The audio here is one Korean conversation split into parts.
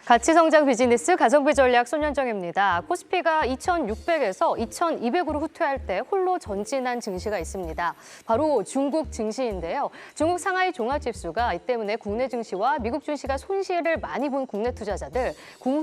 가치성장 비즈니스 가성비 전략 손현정입니다. 코스피가 2,600에서 2,200으로 후퇴할 때 홀로 전진한 증시가 있습니다. 바로 중국 증시인데요. 중국 상하이 종합지수가 이 때문에 국내 증시와 미국 증시가 손실을 많이 본 국내 투자자들,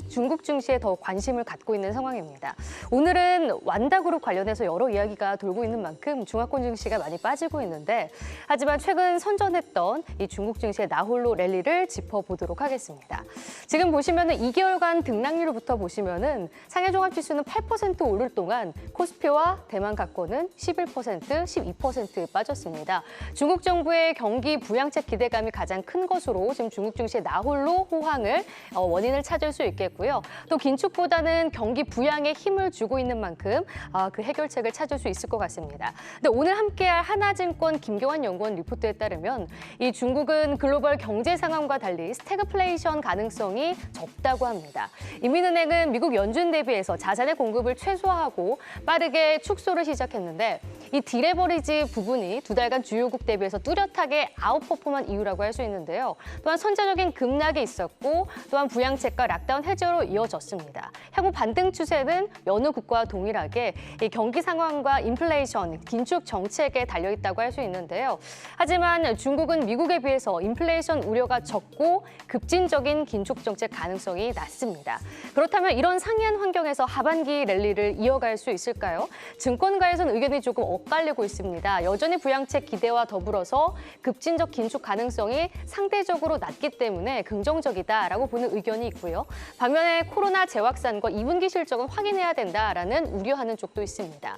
중국 증시에 더 관심을 갖고 있는 상황입니다. 오늘은 완다그룹 관련해서 여러 이야기가 돌고 있는 만큼 중화권 증시가 많이 빠지고 있는데, 하지만 최근 선전했던 이 중국 증시의 나홀로 랠리를 짚어보도록 하겠습니다. 지금 보시면 2개월간 등락률부터 보시면은 상해 종합지수는 8% 오를 동안 코스피와 대만 각권은 11%, 12% 빠졌습니다. 중국 정부의 경기 부양책 기대감이 가장 큰 것으로 지금 중국 증시의 나홀로 호황을 원인을 찾을 수 있겠고요. 또 긴축보다는 경기 부양에 힘을 주고 있는 만큼 그 해결책을 찾을 수 있을 것 같습니다. 근데 오늘 함께할 하나증권 김경환 연구원 리포트에 따르면 이 중국은 글로벌 경제 상황과 달리 스태그플레이션 가능성이 적다고 합니다. 인민은행은 미국 연준 대비해서 자산의 공급을 최소화하고 빠르게 축소를 시작했는데, 이 디레버리지 부분이 두 달간 주요국 대비해서 뚜렷하게 아웃퍼폼한 이유라고 할 수 있는데요. 또한 선제적인 급락이 있었고, 또한 부양책과 락다운 해제로 이어졌습니다. 향후 반등 추세는 여느 국가와 동일하게 이 경기 상황과 인플레이션, 긴축 정책에 달려있다고 할 수 있는데요. 하지만 중국은 미국에 비해서 인플레이션 우려가 적고 급진적인 긴축 정책 가능성이 낮습니다. 그렇다면 이런 상이한 환경에서 하반기 랠리를 이어갈 수 있을까요? 증권가에서는 의견이 조금 엇갈리고 있습니다. 여전히 부양책 기대와 더불어서 급진적 긴축 가능성이 상대적으로 낮기 때문에 긍정적이다라고 보는 의견이 있고요. 반면에 코로나 재확산과 2분기 실적은 확인해야 된다라는 우려하는 쪽도 있습니다.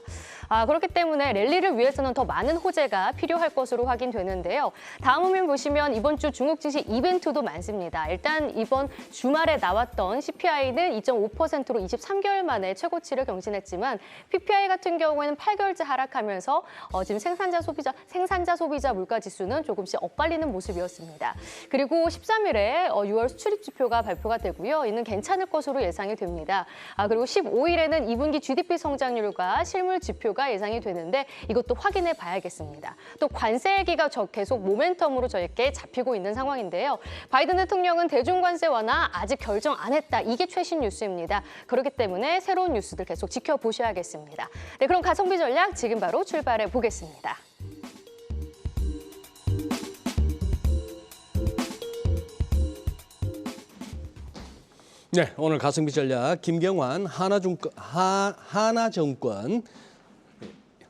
그렇기 때문에 랠리를 위해서는 더 많은 호재가 필요할 것으로 확인되는데요. 다음 화면 보시면 이번 주 중국 증시 이벤트도 많습니다. 일단 이번 주말에 나왔던 CPI는 2.5%로 23개월 만에 최고치를 경신했지만, PPI 같은 경우에는 8개월째 하락하면서 지금 생산자 소비자 물가 지수는 조금씩 엇갈리는 모습이었습니다. 그리고 13일에 6월 수출입 지표가 발표가 되고요. 이는 괜찮을 것으로 예상이 됩니다. 그리고 15일에는 2분기 GDP 성장률과 실물 지표가 예상이 되는데, 이것도 확인해 봐야겠습니다. 또 관세 얘기가 계속 모멘텀으로 저에게 잡히고 있는 상황인데요. 바이든 대통령은 대중관세 완화 아직 결정 안 했다. 이게 최신 뉴스입니다. 그렇기 때문에 새로운 뉴스들 계속 지켜보셔야겠습니다. 네, 그럼 가성비 전략 지금 바로 출발해 보겠습니다. 네, 오늘 가성비 전략 김경환 하나증권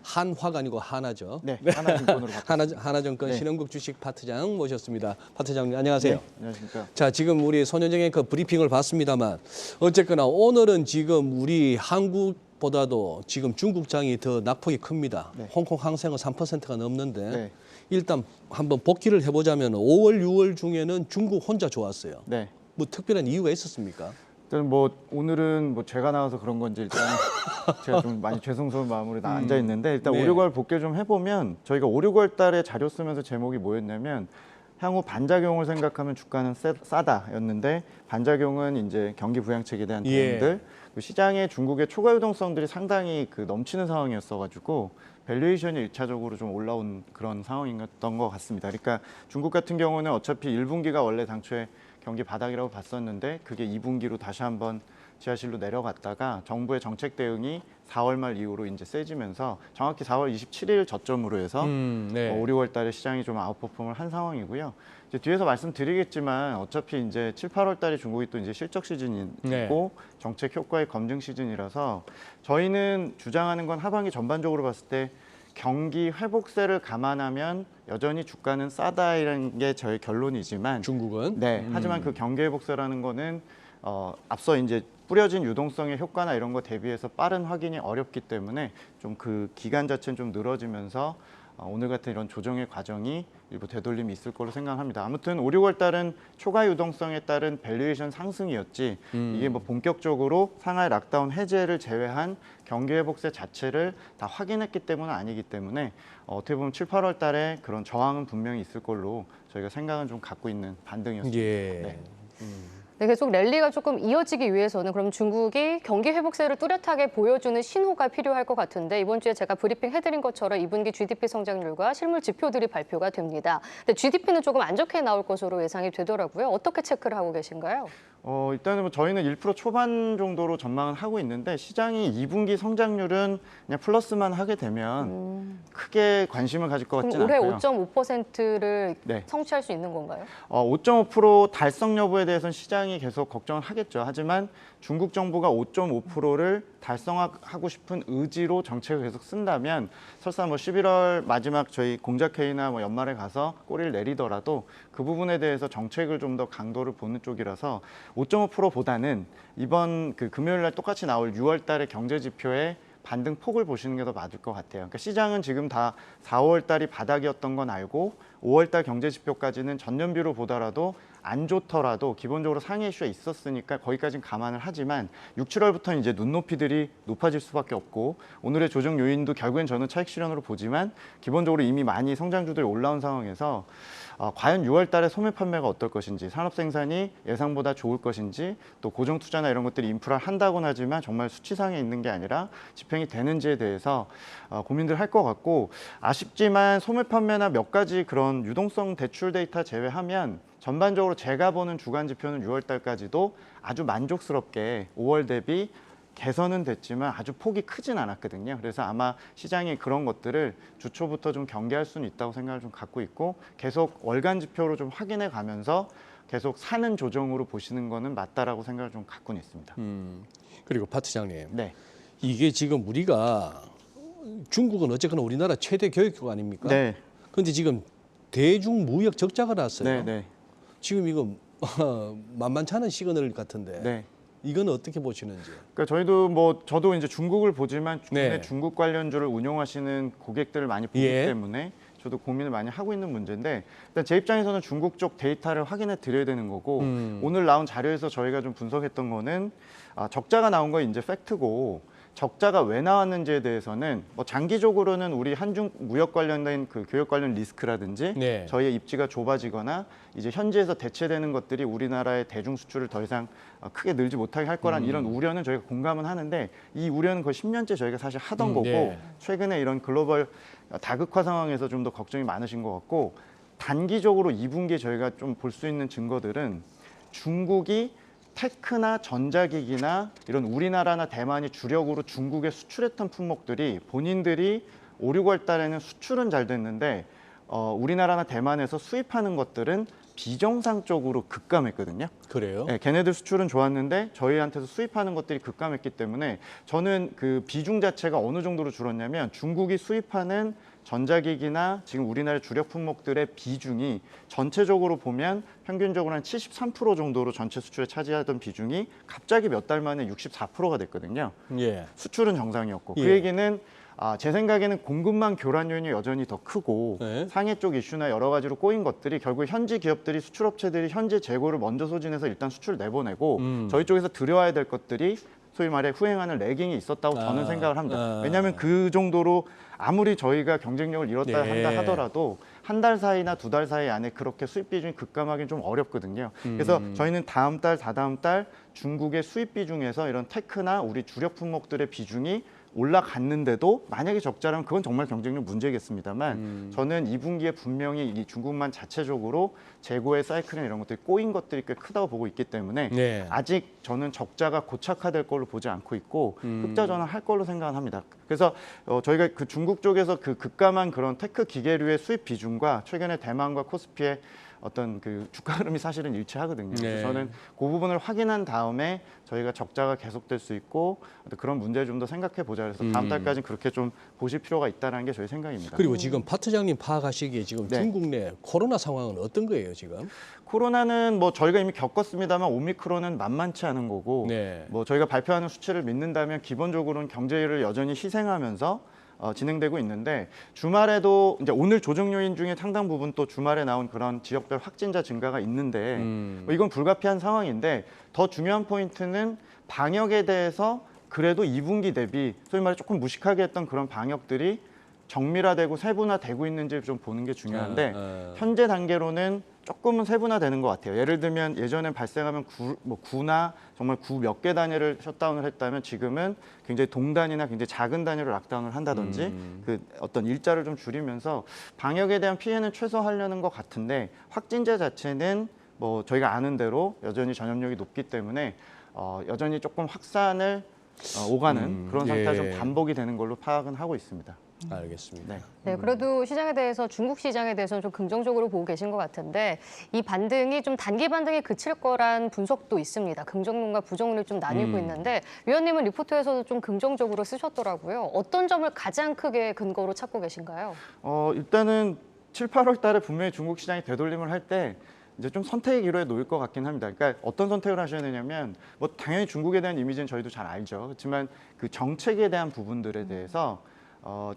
한화가 아니고 하나죠. 네, 하나증권으로 바꿨습니다. 하나증권 네. 신흥국 주식 파트장 모셨습니다. 파트장님 안녕하세요. 네, 안녕하십니까. 자, 지금 우리 손현정의 그 브리핑을 봤습니다만, 어쨌거나 오늘은 지금 우리 한국보다도 지금 중국장이 더 낙폭이 큽니다. 네. 홍콩 항생은 3%가 넘는데, 네. 일단 한번 복기를 해보자면 5월, 6월 중에는 중국 혼자 좋았어요. 네. 뭐 특별한 이유가 있었습니까? 일단 오늘은 제가 나와서 그런 건지 일단 제가 좀 많이 죄송스러운 마음으로 앉아 있는데, 일단 네. 5, 6월 복귀 좀 해보면 저희가 5, 6월 달에 자료 쓰면서 제목이 뭐였냐면, 향후 반작용을 생각하면 주가는 싸다였는데, 반작용은 이제 경기 부양책에 대한 대응들, 그 시장의 중국의 초과 유동성들이 상당히 넘치는 상황이었어가지고 밸류에이션이 1차적으로 좀 올라온 그런 상황이었던 것 같습니다. 그러니까 중국 같은 경우는 어차피 1분기가 원래 당초에 경기 바닥이라고 봤었는데, 그게 2분기로 다시 한번 지하실로 내려갔다가 정부의 정책 대응이 4월 말 이후로 이제 세지면서 정확히 4월 27일 저점으로 해서 네. 5, 6월 달에 시장이 좀 아웃퍼폼을 한 상황이고요. 이제 뒤에서 말씀드리겠지만 어차피 이제 7, 8월 달에 중국이 또 이제 실적 시즌이고 네. 정책 효과의 검증 시즌이라서, 저희는 주장하는 건 하반기 전반적으로 봤을 때 경기 회복세를 감안하면 여전히 주가는 싸다라는 게 저희 결론이지만, 중국은? 네. 하지만 그 경기 회복세라는 거는 앞서 이제 뿌려진 유동성의 효과나 이런 거 대비해서 빠른 확인이 어렵기 때문에 좀 그 기간 자체는 좀 늘어지면서 오늘 같은 이런 조정의 과정이 일부 되돌림이 있을 거로 생각합니다. 아무튼 5, 6월 달은 초과 유동성에 따른 밸류에이션 상승이었지, 이게 본격적으로 상하이 락다운 해제를 제외한 경기 회복세 자체를 다 확인했기 때문은 아니기 때문에 어떻게 보면 7, 8월 달에 그런 저항은 분명히 있을 걸로 저희가 생각은 좀 갖고 있는 반등이었습니다. 예. 네. 네, 계속 랠리가 조금 이어지기 위해서는 그럼 중국이 경기 회복세를 뚜렷하게 보여주는 신호가 필요할 것 같은데, 이번 주에 제가 브리핑 해드린 것처럼 2분기 GDP 성장률과 실물 지표들이 발표가 됩니다. 근데 GDP는 조금 안 좋게 나올 것으로 예상이 되더라고요. 어떻게 체크를 하고 계신가요? 일단은 뭐 저희는 1% 초반 정도로 전망은 하고 있는데 시장이 2분기 성장률은 그냥 플러스만 하게 되면 크게 관심을 가질 것 그럼 같진 올해 않고요. 5.5%를 네. 성취할 수 있는 건가요? 5.5% 달성 여부에 대해서는 시장이 계속 걱정을 하겠죠. 하지만 중국 정부가 5.5%를 달성하고 싶은 의지로 정책을 계속 쓴다면 설사 뭐 11월 마지막 저희 공작회의나 뭐 연말에 가서 꼬리를 내리더라도 그 부분에 대해서 정책을 좀 더 강도를 보는 쪽이라서 5.5%보다는 이번 그 금요일 날 똑같이 나올 6월 달의 경제 지표에 반등 폭을 보시는 게 더 맞을 것 같아요. 그러니까 시장은 지금 다 4, 5월 달이 바닥이었던 건 알고 5월 달 경제 지표까지는 전년비로 보더라도 안 좋더라도 기본적으로 상해 이슈가 있었으니까 거기까지는 감안을 하지만 6, 7월부터는 이제 눈높이들이 높아질 수밖에 없고 오늘의 조정 요인도 결국엔 저는 차익 실현으로 보지만 기본적으로 이미 많이 성장주들이 올라온 상황에서 과연 6월 달에 소매 판매가 어떨 것인지 산업 생산이 예상보다 좋을 것인지 또 고정 투자나 이런 것들이 인프라를 한다고는 하지만 정말 수치상에 있는 게 아니라 집행이 되는지에 대해서 고민들 할 것 같고 아쉽지만 소매 판매나 몇 가지 그런 유동성 대출 데이터 제외하면 전반적으로 제가 보는 주간 지표는 6월 달까지도 아주 만족스럽게 5월 대비 개선은 됐지만 아주 폭이 크진 않았거든요. 그래서 아마 시장이 그런 것들을 주초부터 좀 경계할 수는 있다고 생각을 좀 갖고 있고 계속 월간 지표로 좀 확인해 가면서 계속 사는 조정으로 보시는 거는 맞다라고 생각을 좀 갖고는 있습니다. 그리고 파 트장님, 네. 이게 지금 우리가 중국은 어쨌거나 우리나라 최대 교역국 아닙니까? 네. 그런데 지금 대중 무역 적자가 났어요. 네, 네. 지금 이거 만만치 않은 시그널 같은데 네. 이건 어떻게 보시는지? 그러니까 저도 이제 중국을 보지만 네. 중국 관련주를 운용하시는 고객들을 많이 보기 예. 때문에 저도 고민을 많이 하고 있는 문제인데 일단 제 입장에서는 중국 쪽 데이터를 확인해 드려야 되는 거고 오늘 나온 자료에서 저희가 좀 분석했던 거는 적자가 나온 거 이제 팩트고 적자가 왜 나왔는지에 대해서는 뭐 장기적으로는 우리 한중 무역 관련된 그 교역 관련 리스크라든지 네. 저희의 입지가 좁아지거나 이제 현지에서 대체되는 것들이 우리나라의 대중 수출을 더 이상 크게 늘지 못하게 할 거란 이런 우려는 저희가 공감은 하는데 이 우려는 거의 10년째 저희가 사실 하던 거고 네. 최근에 이런 글로벌 다극화 상황에서 좀 더 걱정이 많으신 것 같고 단기적으로 2분기에 저희가 좀 볼 수 있는 증거들은 중국이 테크나 전자기기나 이런 우리나라나 대만이 주력으로 중국에 수출했던 품목들이 본인들이 5, 6월 달에는 수출은 잘 됐는데 우리나라나 대만에서 수입하는 것들은 비정상적으로 급감했거든요. 그래요? 네, 걔네들 수출은 좋았는데 저희한테서 수입하는 것들이 급감했기 때문에 저는 그 비중 자체가 어느 정도로 줄었냐면 중국이 수입하는 전자기기나 지금 우리나라 주력 품목들의 비중이 전체적으로 보면 평균적으로 한 73% 정도로 전체 수출에 차지하던 비중이 갑자기 몇 달 만에 64%가 됐거든요. 예. 수출은 정상이었고 예. 그 얘기는 제 생각에는 공급망 교란 요인이 여전히 더 크고 네. 상해 쪽 이슈나 여러 가지로 꼬인 것들이 결국 현지 기업들이 수출업체들이 현지 재고를 먼저 소진해서 일단 수출 내보내고 저희 쪽에서 들여와야 될 것들이 소위 말해 후행하는 레깅이 있었다고 저는 생각을 합니다. 왜냐하면 그 정도로 아무리 저희가 경쟁력을 잃었다 네. 한다 하더라도 한 달 사이나 두 달 사이 안에 그렇게 수입 비중이 급감하기는 좀 어렵거든요. 그래서 저희는 다음 달, 다다음 달 중국의 수입 비중에서 이런 테크나 우리 주력 품목들의 비중이 올라갔는데도 만약에 적자라면 그건 정말 경쟁력 문제겠습니다만 저는 2분기에 분명히 이 중국만 자체적으로 재고의 사이클이나 이런 것들이 꼬인 것들이 꽤 크다고 보고 있기 때문에 네. 아직 저는 적자가 고착화될 걸로 보지 않고 있고 흑자 전환할 걸로 생각을 합니다. 그래서 저희가 그 중국 쪽에서 그 급감한 그런 테크 기계류의 수입 비중과 최근에 대만과 코스피의 어떤 그 주가 흐름이 사실은 일치하거든요. 네. 그래서 저는 그 부분을 확인한 다음에 저희가 적자가 계속될 수 있고 그런 문제를 좀 더 생각해 보자. 그래서 다음 달까지는 그렇게 좀 보실 필요가 있다는 게 저희 생각입니다. 그리고 지금 파 트장님 파악하시기에 지금 네. 중국 내 코로나 상황은 어떤 거예요 지금? 코로나는 뭐 저희가 이미 겪었습니다만 오미크론은 만만치 않은 거고 네. 뭐 저희가 발표하는 수치를 믿는다면 기본적으로는 경제를 여전히 희생하면서 진행되고 있는데 주말에도 이제 오늘 조정 요인 중에 상당 부분 또 주말에 나온 그런 지역별 확진자 증가가 있는데 뭐 이건 불가피한 상황인데 더 중요한 포인트는 방역에 대해서 그래도 2분기 대비 소위 말해 조금 무식하게 했던 그런 방역들이 정밀화되고 세분화되고 있는지 좀 보는 게 중요한데 현재 단계로는 조금은 세분화되는 것 같아요. 예를 들면 예전에 발생하면 구나 정말 구 몇 개 단위를 셧다운을 했다면 지금은 굉장히 동단위나 굉장히 작은 단위로 락다운을 한다든지 그 어떤 일자를 좀 줄이면서 방역에 대한 피해는 최소화하려는 것 같은데 확진자 자체는 뭐 저희가 아는 대로 여전히 전염력이 높기 때문에 여전히 조금 확산을 오가는 그런 상태가 예. 좀 반복이 되는 걸로 파악은 하고 있습니다. 알겠습니다. 네. 네, 그래도 시장에 대해서 중국 시장에 대해서는 좀 긍정적으로 보고 계신 것 같은데 이 반등이 좀 단기 반등에 그칠 거란 분석도 있습니다. 긍정론과 부정론이 좀 나뉘고 있는데 위원님은 리포트에서도 좀 긍정적으로 쓰셨더라고요. 어떤 점을 가장 크게 근거로 찾고 계신가요? 일단은 7, 8월 달에 분명히 중국 시장이 되돌림을 할 때 이제 좀 선택의 기로에 놓일 것 같긴 합니다. 그러니까 어떤 선택을 하셔야 되냐면 뭐 당연히 중국에 대한 이미지는 저희도 잘 알죠. 그렇지만 그 정책에 대한 부분들에 대해서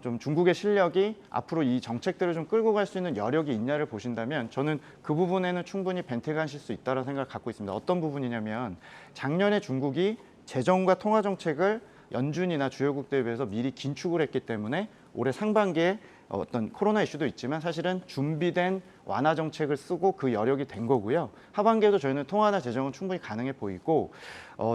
좀 중국의 실력이 앞으로 이 정책들을 좀 끌고 갈 수 있는 여력이 있냐를 보신다면 저는 그 부분에는 충분히 벤택하실 수 있다는 생각을 갖고 있습니다. 어떤 부분이냐면 작년에 중국이 재정과 통화 정책을 연준이나 주요국들에 비해서 미리 긴축을 했기 때문에 올해 상반기에 어떤 코로나 이슈도 있지만 사실은 준비된 완화 정책을 쓰고 그 여력이 된 거고요. 하반기에도 저희는 통화나 재정은 충분히 가능해 보이고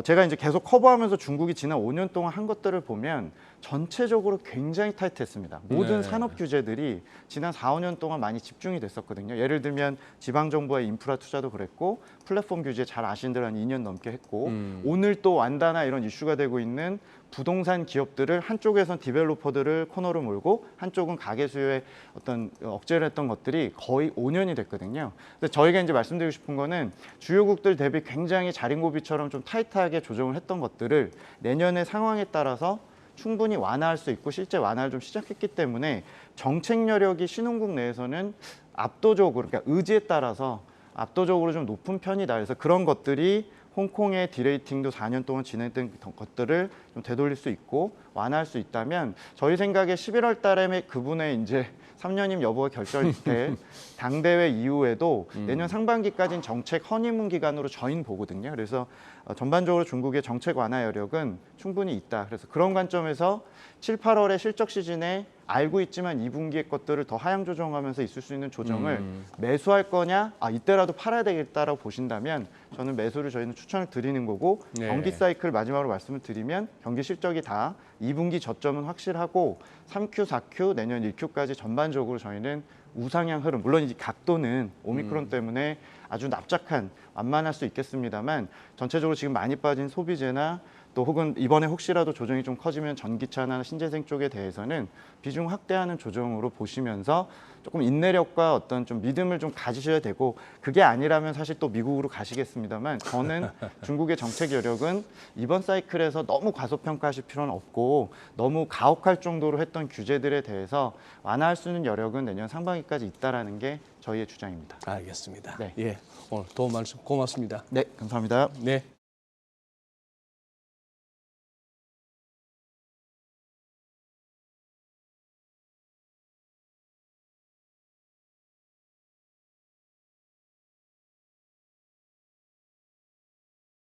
제가 이제 계속 커버하면서 중국이 지난 5년 동안 한 것들을 보면 전체적으로 굉장히 타이트했습니다. 모든 네. 산업 규제들이 지난 4, 5년 동안 많이 집중이 됐었거든요. 예를 들면 지방 정부의 인프라 투자도 그랬고 플랫폼 규제 잘 아시는 대로 한 2년 넘게 했고 오늘 또 완다나 이런 이슈가 되고 있는 부동산 기업들을 한쪽에선 디벨로퍼들을 코너로 몰고 한쪽은 가계 수요에 어떤 억제를 했던 것들이 거의 5년이 됐거든요. 근데 저희가 이제 말씀드리고 싶은 거는 주요국들 대비 굉장히 자린고비처럼 좀 타이트하게 조정을 했던 것들을 내년의 상황에 따라서 충분히 완화할 수 있고 실제 완화를 좀 시작했기 때문에 정책 여력이 신흥국 내에서는 압도적으로 그러니까 의지에 따라서 압도적으로 좀 높은 편이다. 그래서 그런 것들이 홍콩의 디레이팅도 4년 동안 진행된 것들을 좀 되돌릴 수 있고 완화할 수 있다면 저희 생각에 11월 달에 그분의 이제 3년임 여부가 결정될 당대회 이후에도 내년 상반기까지는 정책 허니문 기간으로 저희는 보거든요. 그래서 전반적으로 중국의 정책 완화 여력은 충분히 있다. 그래서 그런 관점에서 7, 8월의 실적 시즌에 알고 있지만 2분기의 것들을 더 하향 조정하면서 있을 수 있는 조정을 매수할 거냐, 이때라도 팔아야 되겠다라고 보신다면 저는 매수를 저희는 추천을 드리는 거고 네. 경기 사이클 마지막으로 말씀을 드리면 경기 실적이 다 2분기 저점은 확실하고 3Q, 4Q, 내년 1Q까지 전반적으로 저희는 우상향 흐름, 물론 이 각도는 오미크론 때문에 아주 납작한 완만할 수 있겠습니다만 전체적으로 지금 많이 빠진 소비재나 또 혹은 이번에 혹시라도 조정이 좀 커지면 전기차나 신재생 쪽에 대해서는 비중 확대하는 조정으로 보시면서 조금 인내력과 어떤 좀 믿음을 좀 가지셔야 되고 그게 아니라면 사실 또 미국으로 가시겠습니다만 저는 중국의 정책 여력은 이번 사이클에서 너무 과소평가하실 필요는 없고 너무 가혹할 정도로 했던 규제들에 대해서 완화할 수 있는 여력은 내년 상반기까지 있다라는 게 저희의 주장입니다. 알겠습니다. 네. 예, 오늘 도움 말씀 고맙습니다. 네, 감사합니다. 네.